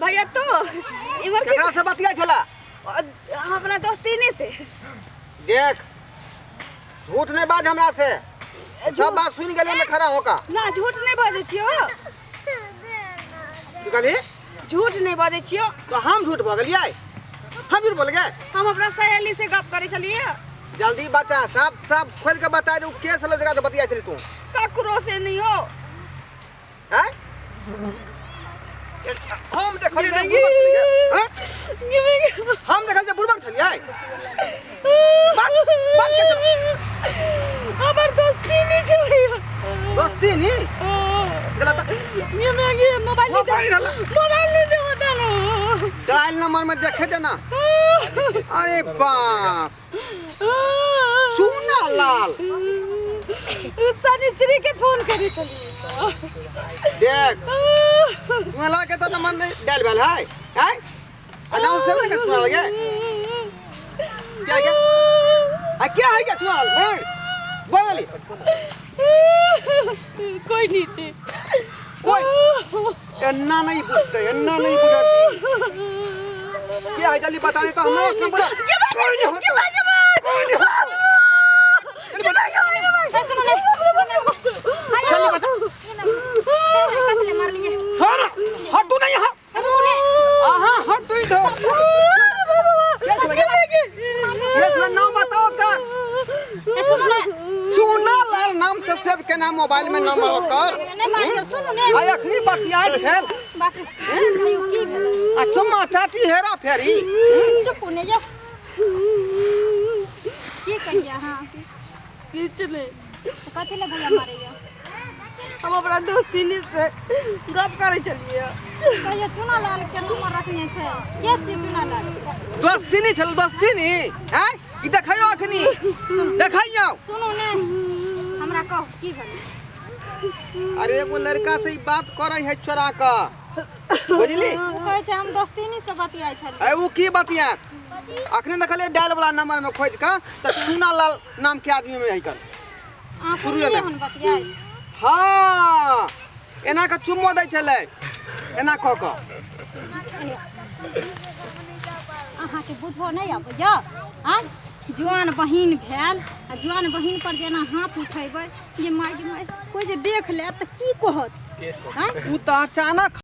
भैया तो इमर केकरा से बतिया छला? हम अपना दोस्ती से। देख झूठ नहीं बाज हमरा से, सब बात सुन गेलिए न खड़ा होका। ना झूठ नहीं बाजे छियो। की कहली? झूठ नहीं बाजे छियो। तो हम झूठ बोल गलिए? हम झूठ बोल गए? हम अपना सहेली से गप करे चलिए। जल्दी बता, सब खोल के बता दे के साला जगह तो बतिया चली तू। ककरो से नहीं हो। हैं? हम देखलिए ना बुरबक छलिए, हैं? हम देखल जे बुरबक छलिए। बात के चल। हमर दोस्ती नहीं छलिए। दोस्ती नहीं? गलत। ये मैंगे मोबाइल नहीं दे बता लो। डायल नंबर में देखे दे ना। अरे बाप। चूना लाल। सनिचरी के फोन करे चलिए। देख चूना लाल के तो नंबर नहीं डायल भेल है, हैं? अनाउंस से के चूना लगे? क्या है क्या चूना लाल? हैं? बोलली। कोई नीचे। कोई अन्ना नहीं पूछते, अन्ना नहीं बुझाती। क्या है जल्दी बताने तो हमरा उसमें बोला। कोई नहीं होता। कोई नहीं होता। जल्दी बता। सुनो ना। जल्दी बता। कतले मार लिए। हट तू नहीं यहाँ। हाँ हट तू इधर। क्या लगे? ये अपना नाम बताओ का? सुनो ना। चूना लाल नाम से सेव के नाम मोबाइल में नंबर होकर। सुनो ना। आय अखनी बतिया छल। अच्छा माचाती हेरा फेरी। चुप ने जा। की कहिया हां? की चले? कथि ले भैया मारे या? हम अपना दोस्ती से गप करे चलिए। भैया चुना लाल के नंबर रखने छे। के छी चुना लाल? दोस्ती नहीं छल, दोस्ती नहीं हैं? ई देखैयो अखनी देखैयो। सुनो ने हमरा कह की भेल? अरे एगो लड़का से ई बात करे है छोरा का, बुझली? वो कहे छे हम दोस्ती से बतियाई छली। ए उ की बतिया? अखनी देखले डायल वाला नंबर में खोज का त चूना लाल नाम के आदमी में है कर। शुरू में हम बतियाई। हां एना का चुम्मो दै छले, एना क क। अहाँ के बुझो नहीं आबैया? हां जुआन बहिन भेल आ जुआन बहिन पर जेना हाथ उठेबै जे माय कोई जे देख ले त की कहत? उ त अचानक